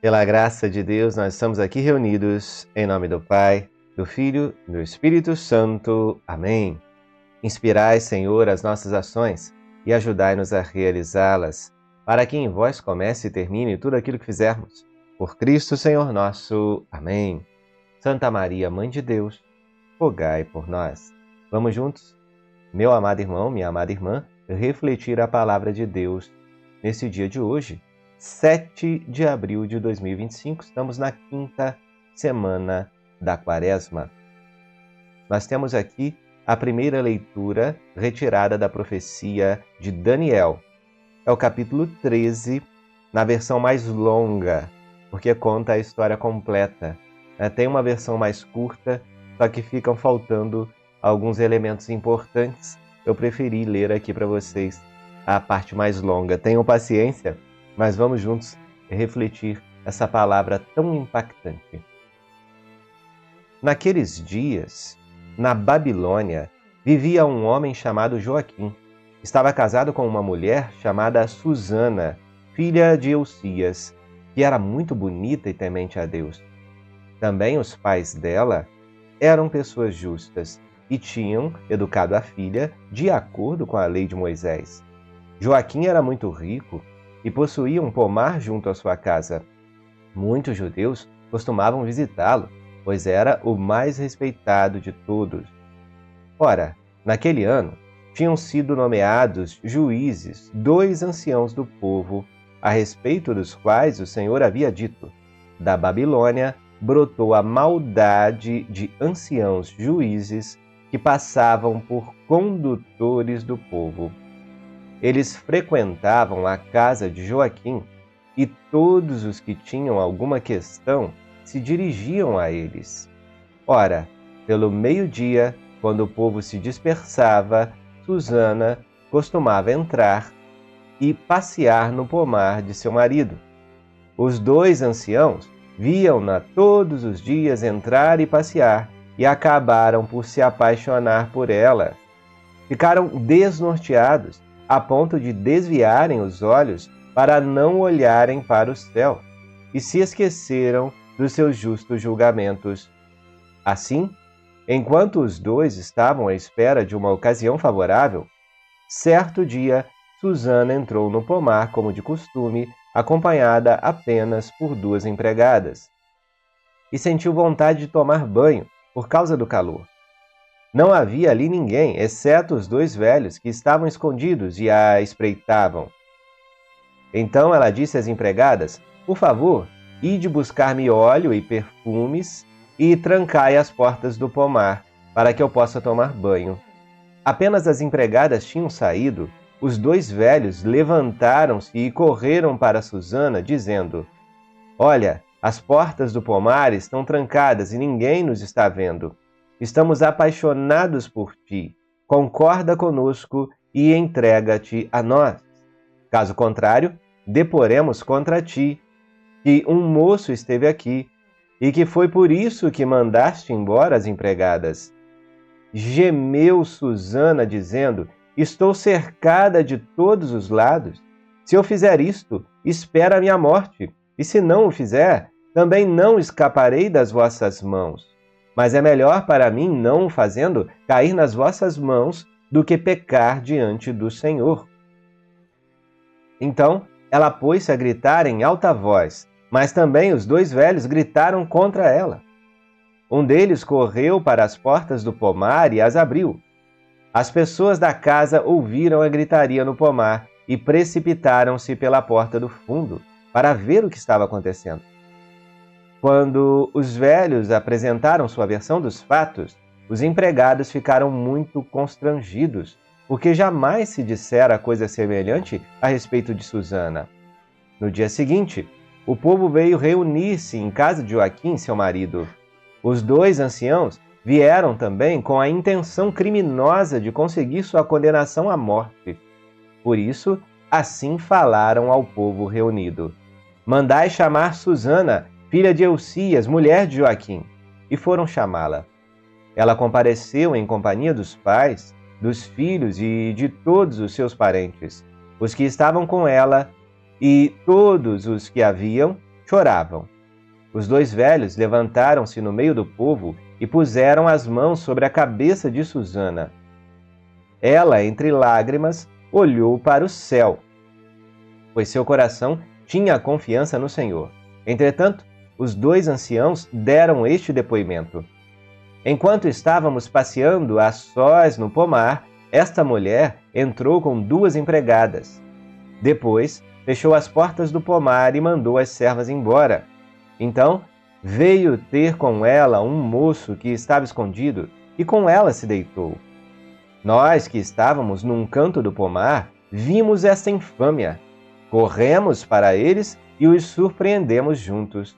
Pela graça de Deus, nós estamos aqui reunidos em nome do Pai, do Filho e do Espírito Santo. Amém. Inspirai, Senhor, as nossas ações e ajudai-nos a realizá-las, para que em vós comece e termine tudo aquilo que fizermos. Por Cristo, Senhor nosso. Amém. Santa Maria, Mãe de Deus, rogai por nós. Vamos juntos, meu amado irmão, minha amada irmã, refletir a palavra de Deus nesse dia de hoje, 7 de abril de 2025, estamos na quinta semana da Quaresma. Nós temos aqui a primeira leitura retirada da profecia de Daniel. É o capítulo 13, na versão mais longa, porque conta a história completa. Tem uma versão mais curta, só que ficam faltando alguns elementos importantes. Eu preferi ler aqui para vocês a parte mais longa. Tenham paciência, mas vamos juntos refletir essa palavra tão impactante. Naqueles dias, na Babilônia, vivia um homem chamado Joaquim. Estava casado com uma mulher chamada Susana, filha de Eucias, que era muito bonita e temente a Deus. Também os pais dela eram pessoas justas e tinham educado a filha de acordo com a lei de Moisés. Joaquim era muito rico e possuía um pomar junto à sua casa. Muitos judeus costumavam visitá-lo, pois era o mais respeitado de todos. Ora, naquele ano, tinham sido nomeados juízes 2 anciãos do povo, a respeito dos quais o Senhor havia dito: da Babilônia brotou a maldade de anciãos juízes que passavam por condutores do povo. Eles frequentavam a casa de Joaquim e todos os que tinham alguma questão se dirigiam a eles. Ora, pelo meio-dia, quando o povo se dispersava, Susana costumava entrar e passear no pomar de seu marido. Os 2 anciãos viam-na todos os dias entrar e passear e acabaram por se apaixonar por ela. Ficaram desnorteados a ponto de desviarem os olhos para não olharem para o céu, e se esqueceram dos seus justos julgamentos. Assim, enquanto os 2 estavam à espera de uma ocasião favorável, certo dia, Susana entrou no pomar como de costume, acompanhada apenas por 2 empregadas, e sentiu vontade de tomar banho por causa do calor. Não havia ali ninguém, exceto os 2 velhos que estavam escondidos e a espreitavam. Então ela disse às empregadas: por favor, ide buscar-me óleo e perfumes e trancai as portas do pomar, para que eu possa tomar banho. Apenas as empregadas tinham saído, os 2 velhos levantaram-se e correram para Susana, dizendo: olha, as portas do pomar estão trancadas e ninguém nos está vendo. Estamos apaixonados por ti. Concorda conosco e entrega-te a nós. Caso contrário, deporemos contra ti que um moço esteve aqui e que foi por isso que mandaste embora as empregadas. Gemeu Susana, dizendo: estou cercada de todos os lados. Se eu fizer isto, espera a minha morte, e se não o fizer, também não escaparei das vossas mãos. Mas é melhor para mim, não o fazendo, cair nas vossas mãos do que pecar diante do Senhor. Então ela pôs-se a gritar em alta voz, mas também os 2 velhos gritaram contra ela. Um deles correu para as portas do pomar e as abriu. As pessoas da casa ouviram a gritaria no pomar e precipitaram-se pela porta do fundo para ver o que estava acontecendo. Quando os velhos apresentaram sua versão dos fatos, os empregados ficaram muito constrangidos, porque jamais se dissera coisa semelhante a respeito de Susana. No dia seguinte, o povo veio reunir-se em casa de Joaquim, seu marido. Os 2 anciãos vieram também com a intenção criminosa de conseguir sua condenação à morte. Por isso, assim falaram ao povo reunido: mandai chamar Susana, filha de Eucias, mulher de Joaquim. E foram chamá-la. Ela compareceu em companhia dos pais, dos filhos e de todos os seus parentes. Os que estavam com ela e todos os que haviam choravam. Os 2 velhos levantaram-se no meio do povo e puseram as mãos sobre a cabeça de Susana. Ela, entre lágrimas, olhou para o céu, pois seu coração tinha confiança no Senhor. Entretanto, os 2 anciãos deram este depoimento: enquanto estávamos passeando a sós no pomar, esta mulher entrou com 2 empregadas. Depois, fechou as portas do pomar e mandou as servas embora. Então, veio ter com ela um moço que estava escondido e com ela se deitou. Nós, que estávamos num canto do pomar, vimos esta infâmia. Corremos para eles e os surpreendemos juntos.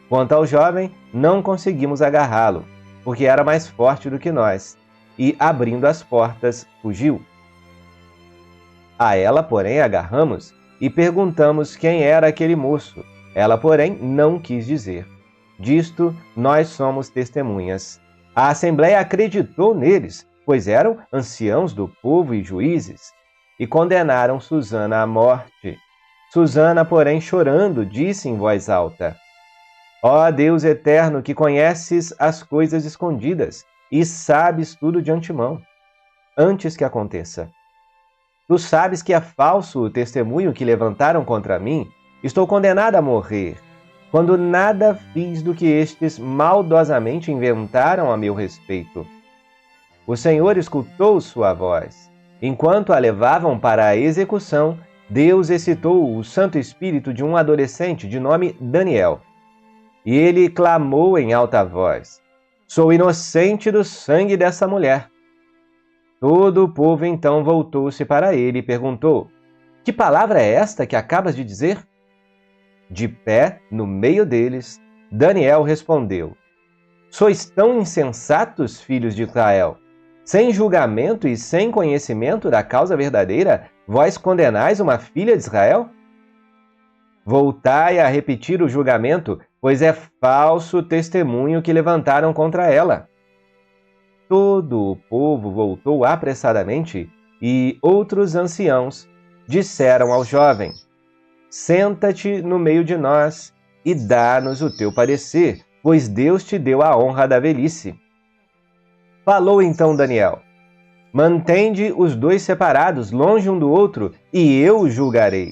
Quanto ao jovem, não conseguimos agarrá-lo, porque era mais forte do que nós, e, abrindo as portas, fugiu. A ela, porém, agarramos e perguntamos quem era aquele moço. Ela, porém, não quis dizer. Disto, nós somos testemunhas. A Assembleia acreditou neles, pois eram anciãos do povo e juízes, e condenaram Susana à morte. Susana, porém, chorando, disse em voz alta: ó Deus eterno, que conheces as coisas escondidas e sabes tudo de antemão, antes que aconteça. Tu sabes que é falso o testemunho que levantaram contra mim. Estou condenada a morrer, quando nada fiz do que estes maldosamente inventaram a meu respeito. O Senhor escutou sua voz. Enquanto a levavam para a execução, Deus excitou o Santo Espírito de um adolescente de nome Daniel. E ele clamou em alta voz: sou inocente do sangue dessa mulher. Todo o povo então voltou-se para ele e perguntou: que palavra é esta que acabas de dizer? De pé, no meio deles, Daniel respondeu: sois tão insensatos, filhos de Israel? Sem julgamento e sem conhecimento da causa verdadeira, vós condenais uma filha de Israel? Voltai a repetir o julgamento, pois é falso o testemunho que levantaram contra ela. Todo o povo voltou apressadamente e outros anciãos disseram ao jovem: senta-te no meio de nós e dá-nos o teu parecer, pois Deus te deu a honra da velhice. Falou então Daniel: mantende os 2 separados, longe um do outro, e eu os julgarei.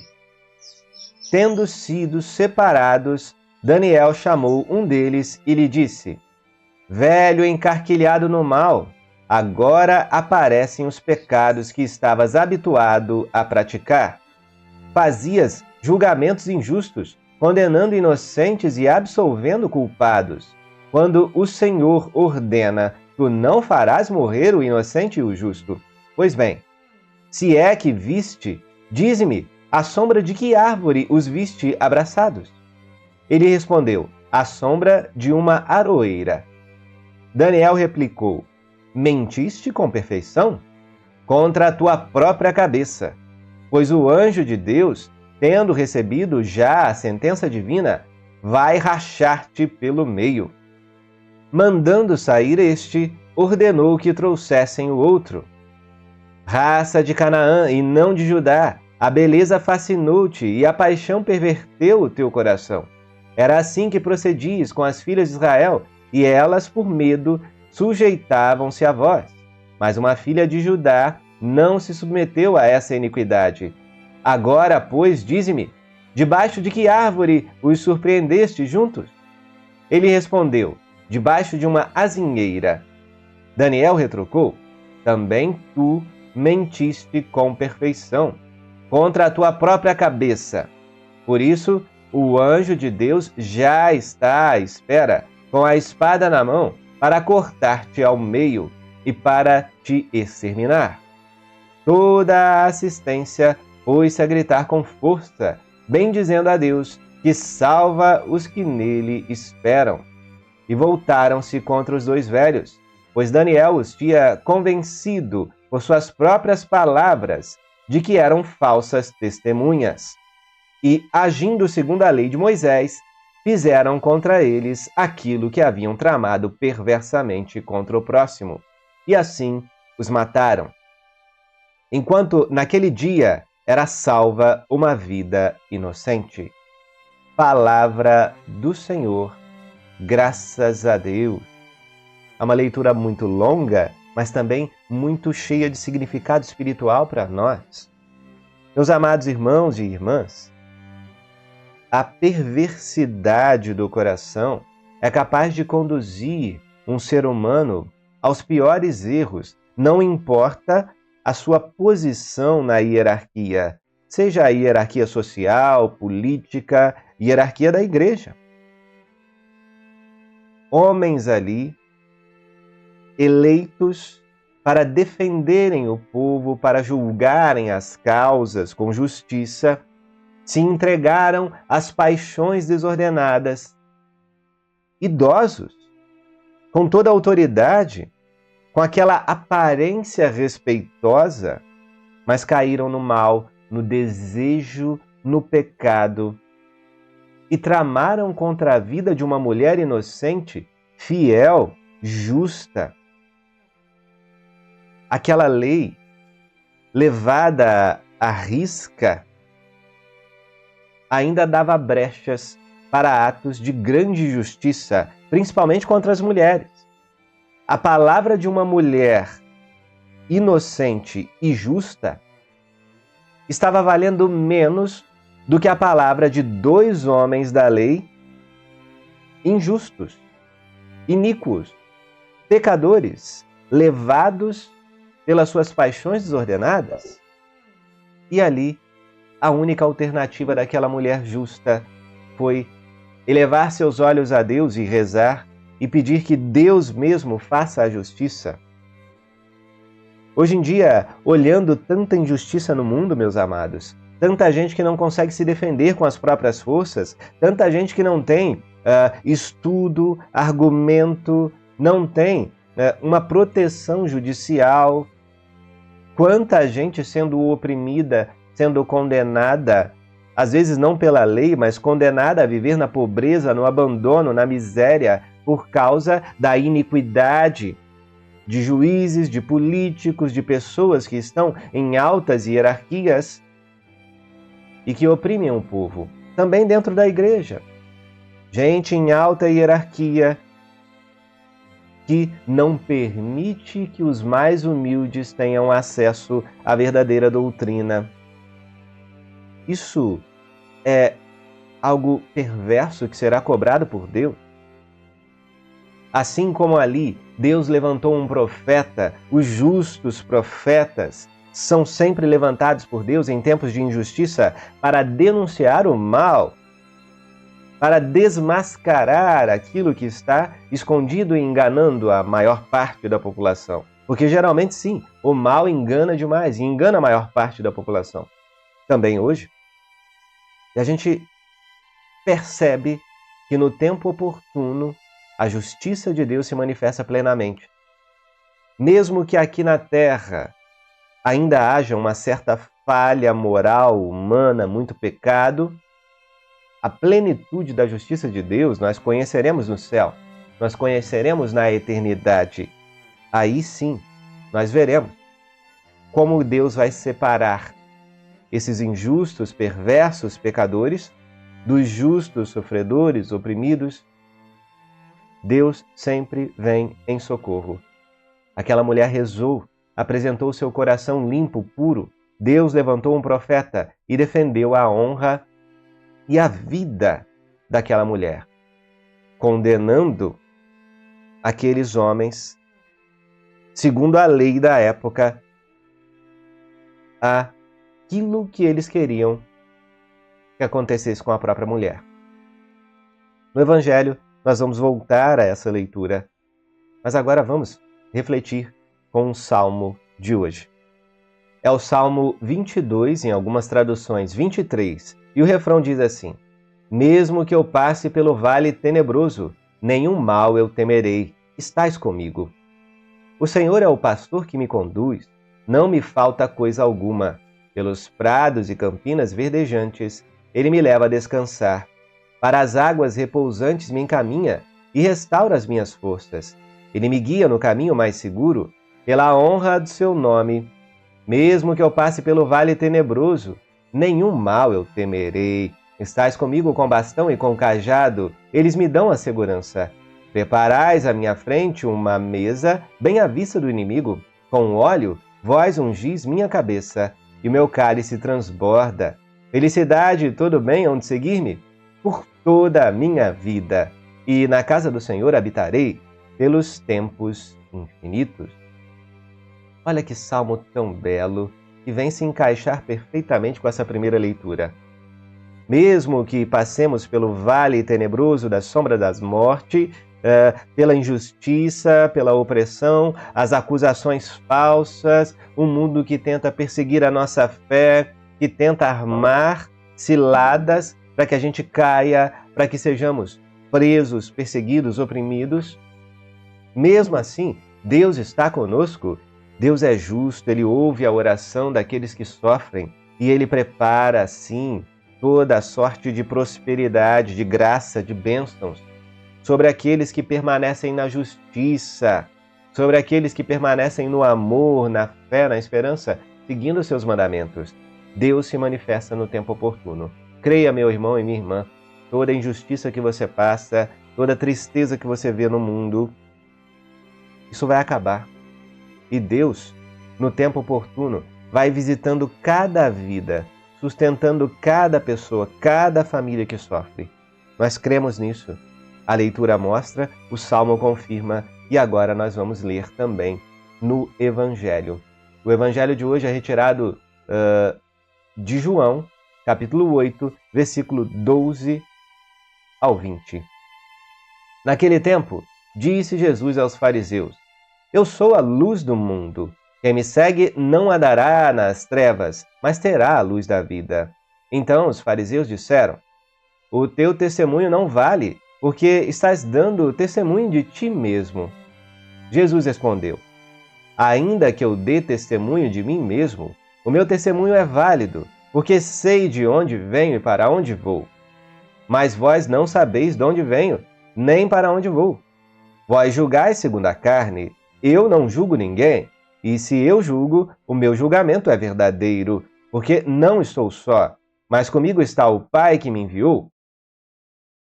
Tendo sido separados, Daniel chamou um deles e lhe disse: velho encarquilhado no mal, agora aparecem os pecados que estavas habituado a praticar. Fazias julgamentos injustos, condenando inocentes e absolvendo culpados. Quando o Senhor ordena, tu não farás morrer o inocente e o justo. Pois bem, se é que viste, dize-me, à sombra de que árvore os viste abraçados? Ele respondeu: à sombra de uma aroeira. Daniel replicou: mentiste com perfeição? Contra a tua própria cabeça. Pois o anjo de Deus, tendo recebido já a sentença divina, vai rachar-te pelo meio. Mandando sair este, ordenou que trouxessem o outro. Raça de Canaã e não de Judá, a beleza fascinou-te e a paixão perverteu o teu coração. Era assim que procedias com as filhas de Israel, e elas, por medo, sujeitavam-se a vós. Mas uma filha de Judá não se submeteu a essa iniquidade. Agora, pois, dize-me, debaixo de que árvore os surpreendeste juntos? Ele respondeu: debaixo de uma azinheira. Daniel retrucou: também tu mentiste com perfeição, contra a tua própria cabeça. Por isso, o anjo de Deus já está à espera, com a espada na mão, para cortar-te ao meio e para te exterminar. Toda a assistência pôs-se a gritar com força, bendizendo a Deus, que salva os que nele esperam. E voltaram-se contra os 2 velhos, pois Daniel os tinha convencido por suas próprias palavras de que eram falsas testemunhas. E, agindo segundo a lei de Moisés, fizeram contra eles aquilo que haviam tramado perversamente contra o próximo, e assim os mataram. Enquanto naquele dia era salva uma vida inocente. Palavra do Senhor, graças a Deus. É uma leitura muito longa, mas também muito cheia de significado espiritual para nós. Meus amados irmãos e irmãs, a perversidade do coração é capaz de conduzir um ser humano aos piores erros, não importa a sua posição na hierarquia, seja a hierarquia social, política, hierarquia da igreja. Homens ali, eleitos para defenderem o povo, para julgarem as causas com justiça, se entregaram às paixões desordenadas. Idosos, com toda a autoridade, com aquela aparência respeitosa, mas caíram no mal, no desejo, no pecado e tramaram contra a vida de uma mulher inocente, fiel, justa. Aquela lei levada à risca ainda dava brechas para atos de grande justiça, principalmente contra as mulheres. A palavra de uma mulher inocente e justa estava valendo menos do que a palavra de 2 homens da lei injustos, iníquos, pecadores, levados pelas suas paixões desordenadas. E ali, a única alternativa daquela mulher justa foi elevar seus olhos a Deus e rezar e pedir que Deus mesmo faça a justiça. Hoje em dia, olhando tanta injustiça no mundo, meus amados, tanta gente que não consegue se defender com as próprias forças, tanta gente que não tem estudo, argumento, não tem uma proteção judicial, quanta gente sendo oprimida, sendo condenada, às vezes não pela lei, mas condenada a viver na pobreza, no abandono, na miséria, por causa da iniquidade de juízes, de políticos, de pessoas que estão em altas hierarquias e que oprimem o povo, também dentro da igreja. Gente em alta hierarquia que não permite que os mais humildes tenham acesso à verdadeira doutrina. Isso é algo perverso que será cobrado por Deus. Assim como ali Deus levantou um profeta, os justos profetas são sempre levantados por Deus em tempos de injustiça para denunciar o mal, para desmascarar aquilo que está escondido e enganando a maior parte da população. Porque geralmente sim, o mal engana demais e engana a maior parte da população. Também hoje, e a gente percebe que no tempo oportuno a justiça de Deus se manifesta plenamente. Mesmo que aqui na Terra ainda haja uma certa falha moral, humana, muito pecado, a plenitude da justiça de Deus nós conheceremos no céu, nós conheceremos na eternidade. Aí sim, nós veremos como Deus vai separar esses injustos, perversos pecadores dos justos, sofredores, oprimidos. Deus sempre vem em socorro. Aquela mulher rezou, apresentou seu coração limpo, puro. Deus levantou um profeta e defendeu a honra e a vida daquela mulher, condenando aqueles homens, segundo a lei da época, aquilo que eles queriam que acontecesse com a própria mulher. No Evangelho, nós vamos voltar a essa leitura, mas agora vamos refletir com o Salmo de hoje. É o Salmo 22, em algumas traduções 23, e o refrão diz assim: mesmo que eu passe pelo vale tenebroso, nenhum mal eu temerei, estás comigo. O Senhor é o pastor que me conduz, não me falta coisa alguma. Pelos prados e campinas verdejantes, ele me leva a descansar. Para as águas repousantes me encaminha e restaura as minhas forças. Ele me guia no caminho mais seguro, pela honra do seu nome. Mesmo que eu passe pelo vale tenebroso, nenhum mal eu temerei, Estais comigo com bastão e com cajado, eles me dão a segurança. Preparais à minha frente uma mesa, bem à vista do inimigo. Com óleo, vós ungis minha cabeça, e meu cálice transborda. Felicidade e todo bem hão de seguir-me por toda a minha vida, e na casa do Senhor habitarei pelos tempos infinitos. Olha que salmo tão belo, que vem se encaixar perfeitamente com essa primeira leitura. Mesmo que passemos pelo vale tenebroso da sombra das mortes, pela injustiça, pela opressão, as acusações falsas, um mundo que tenta perseguir a nossa fé, que tenta armar ciladas para que a gente caia, para que sejamos presos, perseguidos, oprimidos. Mesmo assim, Deus está conosco. Deus é justo, Ele ouve a oração daqueles que sofrem e Ele prepara, sim, toda a sorte de prosperidade, de graça, de bênçãos sobre aqueles que permanecem na justiça, sobre aqueles que permanecem no amor, na fé, na esperança, seguindo os seus mandamentos. Deus se manifesta no tempo oportuno. Creia, meu irmão e minha irmã, toda injustiça que você passa, toda tristeza que você vê no mundo, isso vai acabar. E Deus, no tempo oportuno, vai visitando cada vida, sustentando cada pessoa, cada família que sofre. Nós cremos nisso. A leitura mostra, o Salmo confirma, e agora nós vamos ler também no Evangelho. O Evangelho de hoje é retirado de João, capítulo 8, versículo 12 ao 20. Naquele tempo, disse Jesus aos fariseus: Eu sou a luz do mundo. Quem me segue não andará nas trevas, mas terá a luz da vida. Então os fariseus disseram: O teu testemunho não vale, porque estás dando testemunho de ti mesmo. Jesus respondeu: Ainda que eu dê testemunho de mim mesmo, o meu testemunho é válido, porque sei de onde venho e para onde vou. Mas vós não sabeis de onde venho, nem para onde vou. Vós julgais segundo a carne, eu não julgo ninguém, e se eu julgo, o meu julgamento é verdadeiro, porque não estou só, mas comigo está o Pai que me enviou.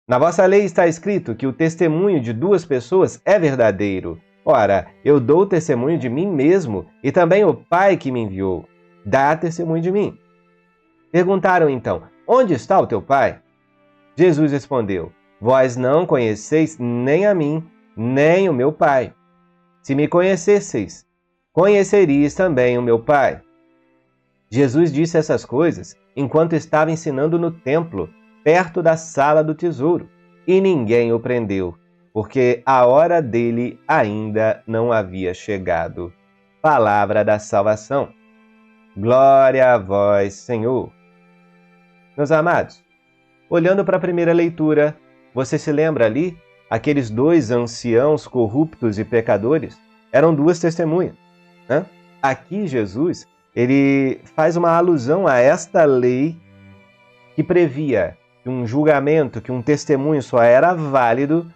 Na vossa lei está escrito que o testemunho de duas pessoas é verdadeiro. Ora, eu dou testemunho de mim mesmo, e também o Pai que me enviou dá testemunho de mim. Perguntaram então: Onde está o teu Pai? Jesus respondeu: Vós não conheceis nem a mim, nem o meu Pai. Se me conhecesseis, conheceríeis também o meu Pai. Jesus disse essas coisas enquanto estava ensinando no templo, perto da sala do tesouro, e ninguém o prendeu, porque a hora dele ainda não havia chegado. Palavra da salvação. Glória a vós, Senhor. Meus amados, olhando para a primeira leitura, você se lembra ali? Aqueles dois anciãos corruptos e pecadores eram duas testemunhas, né? Aqui Jesus, ele faz uma alusão a esta lei que previa que um julgamento, que um testemunho só era válido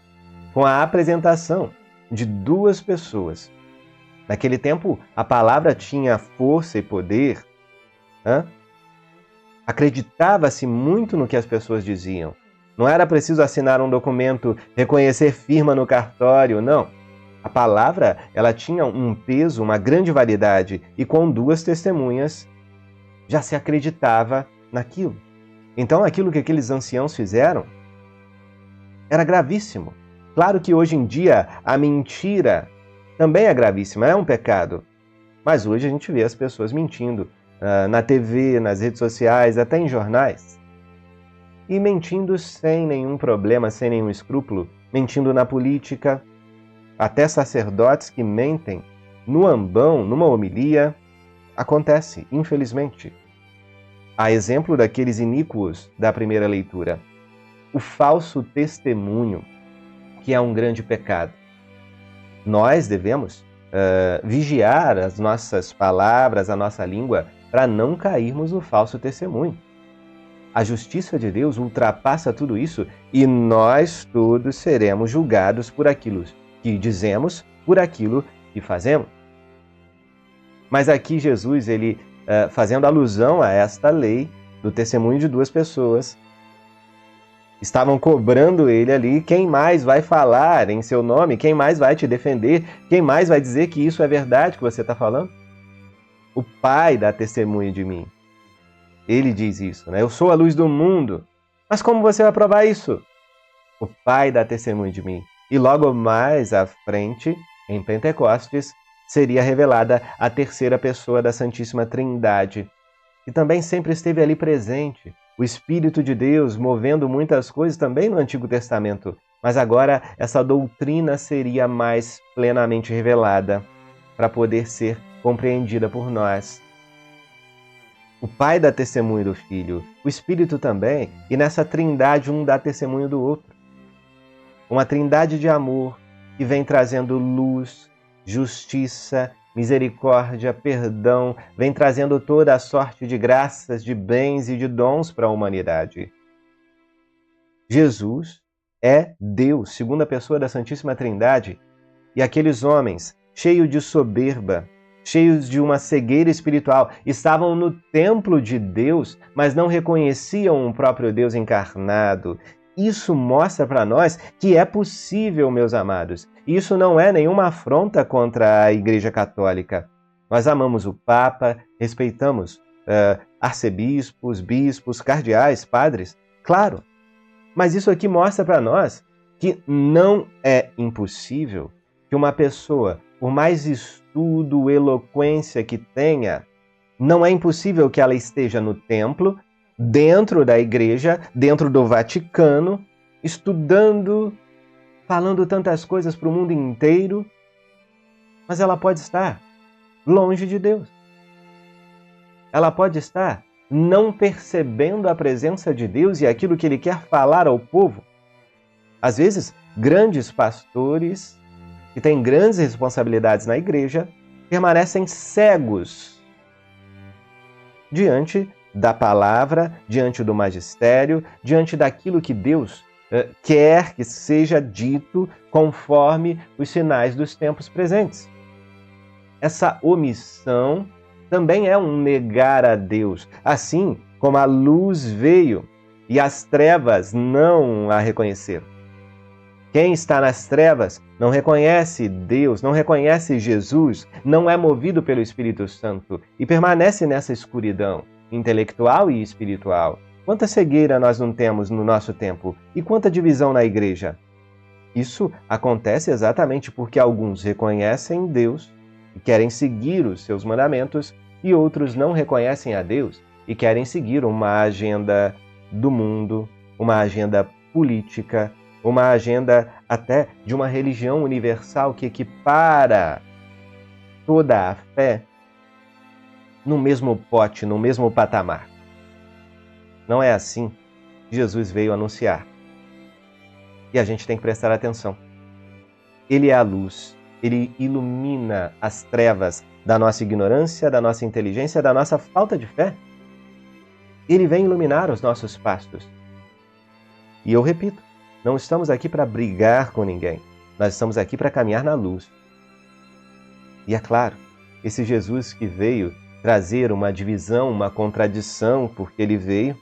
com a apresentação de duas pessoas. Naquele tempo, a palavra tinha força e poder, né? Acreditava-se muito no que as pessoas diziam. Não era preciso assinar um documento, reconhecer firma no cartório, não. A palavra, ela tinha um peso, uma grande validade, e com duas testemunhas já se acreditava naquilo. Então, aquilo que aqueles anciãos fizeram era gravíssimo. Claro que hoje em dia a mentira também é gravíssima, é um pecado. Mas hoje a gente vê as pessoas mentindo na TV, nas redes sociais, até em jornais. E mentindo sem nenhum problema, sem nenhum escrúpulo. Mentindo na política, até sacerdotes que mentem no ambão, numa homilia. Acontece, infelizmente. A exemplo daqueles iníquos da primeira leitura. O falso testemunho, que é um grande pecado. Nós devemos vigiar as nossas palavras, a nossa língua, para não cairmos no falso testemunho. A justiça de Deus ultrapassa tudo isso e nós todos seremos julgados por aquilo que dizemos, por aquilo que fazemos. Mas aqui Jesus, ele fazendo alusão a esta lei do testemunho de duas pessoas, Estavam cobrando ele ali. Quem mais vai falar em seu nome? Quem mais vai te defender? Quem mais vai dizer que isso é verdade que você está falando? O Pai dá testemunho de mim. Ele diz isso, né? Eu sou a luz do mundo. Mas como você vai provar isso? O Pai dá testemunho de mim. E logo mais à frente, em Pentecostes, seria revelada a terceira pessoa da Santíssima Trindade, que também sempre esteve ali presente. O Espírito de Deus movendo muitas coisas também no Antigo Testamento. Mas agora essa doutrina seria mais plenamente revelada para poder ser compreendida por nós. O Pai dá testemunho do Filho, o Espírito também, e nessa trindade um dá testemunho do outro. Uma trindade de amor que vem trazendo luz, justiça, misericórdia, perdão, vem trazendo toda a sorte de graças, de bens e de dons para a humanidade. Jesus é Deus, segunda pessoa da Santíssima Trindade, e aqueles homens, cheios de soberba, cheios de uma cegueira espiritual, estavam no templo de Deus, mas não reconheciam o próprio Deus encarnado. Isso mostra para nós que é possível, meus amados. Isso não é nenhuma afronta contra a Igreja Católica. Nós amamos o Papa, respeitamos arcebispos, bispos, cardeais, padres, claro. Mas isso aqui mostra para nós que não é impossível que uma pessoa, por mais estudo, eloquência que tenha, não é impossível que ela esteja no templo, dentro da igreja, dentro do Vaticano, estudando, falando tantas coisas para o mundo inteiro, mas ela pode estar longe de Deus. Ela pode estar não percebendo a presença de Deus e aquilo que Ele quer falar ao povo. Às vezes, grandes pastores que têm grandes responsabilidades na igreja permanecem cegos diante da palavra, diante do magistério, diante daquilo que Deus quer que seja dito conforme os sinais dos tempos presentes. Essa omissão também é um negar a Deus, assim como a luz veio e as trevas não a reconheceram. Quem está nas trevas não reconhece Deus, não reconhece Jesus, não é movido pelo Espírito Santo e permanece nessa escuridão intelectual e espiritual. Quanta cegueira nós não temos no nosso tempo e quanta divisão na igreja. Isso acontece exatamente porque alguns reconhecem Deus e querem seguir os seus mandamentos e outros não reconhecem a Deus e querem seguir uma agenda do mundo, uma agenda política, uma agenda até de uma religião universal que equipara toda a fé no mesmo pote, no mesmo patamar. Não é assim que Jesus veio anunciar. E a gente tem que prestar atenção. Ele é a luz, ele ilumina as trevas da nossa ignorância, da nossa inteligência, da nossa falta de fé. Ele vem iluminar os nossos pastos. E eu repito, não estamos aqui para brigar com ninguém. Nós estamos aqui para caminhar na luz. E é claro, esse Jesus que veio trazer uma divisão, uma contradição, porque ele veio,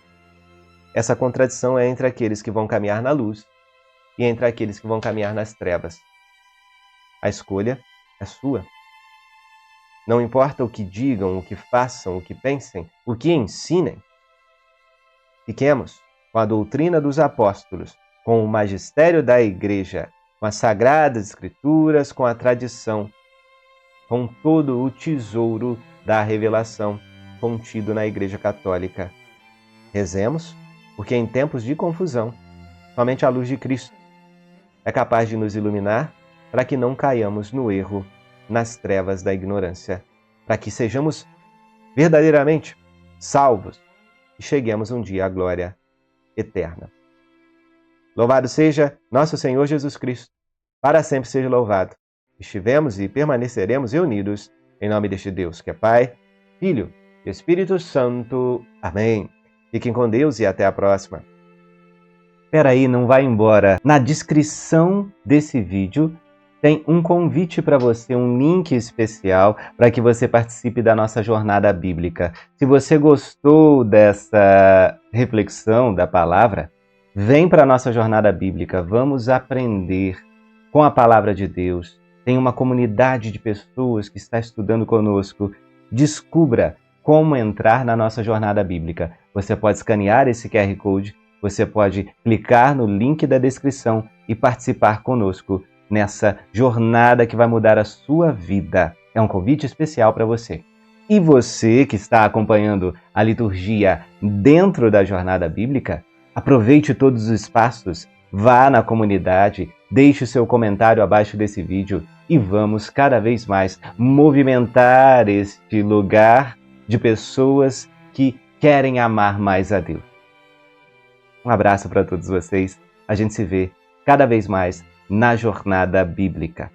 essa contradição é entre aqueles que vão caminhar na luz e entre aqueles que vão caminhar nas trevas. A escolha é sua. Não importa o que digam, o que façam, o que pensem, o que ensinem. Fiquemos com a doutrina dos apóstolos, com o magistério da igreja, com as sagradas escrituras, com a tradição, com todo o tesouro da revelação contido na Igreja Católica. Rezemos, porque em tempos de confusão, somente a luz de Cristo é capaz de nos iluminar para que não caiamos no erro, nas trevas da ignorância, para que sejamos verdadeiramente salvos e cheguemos um dia à glória eterna. Louvado seja nosso Senhor Jesus Cristo, para sempre seja louvado. Estivemos e permaneceremos reunidos em nome deste Deus, que é Pai, Filho e Espírito Santo. Amém. Fiquem com Deus e até a próxima. Espera aí, não vai embora. Na descrição desse vídeo tem um convite para você, um link especial para que você participe da nossa jornada bíblica. Se você gostou dessa reflexão da palavra, Vem para a nossa jornada bíblica, vamos aprender com a palavra de Deus. Tem uma comunidade de pessoas que está estudando conosco. Descubra como entrar na nossa jornada bíblica. Você pode escanear esse QR Code, você pode clicar no link da descrição e participar conosco nessa jornada que vai mudar a sua vida. É um convite especial para você. E você que está acompanhando a liturgia dentro da jornada bíblica, aproveite todos os espaços, vá na comunidade, deixe o seu comentário abaixo desse vídeo e vamos cada vez mais movimentar este lugar de pessoas que querem amar mais a Deus. Um abraço para todos vocês. A gente se vê cada vez mais na jornada bíblica.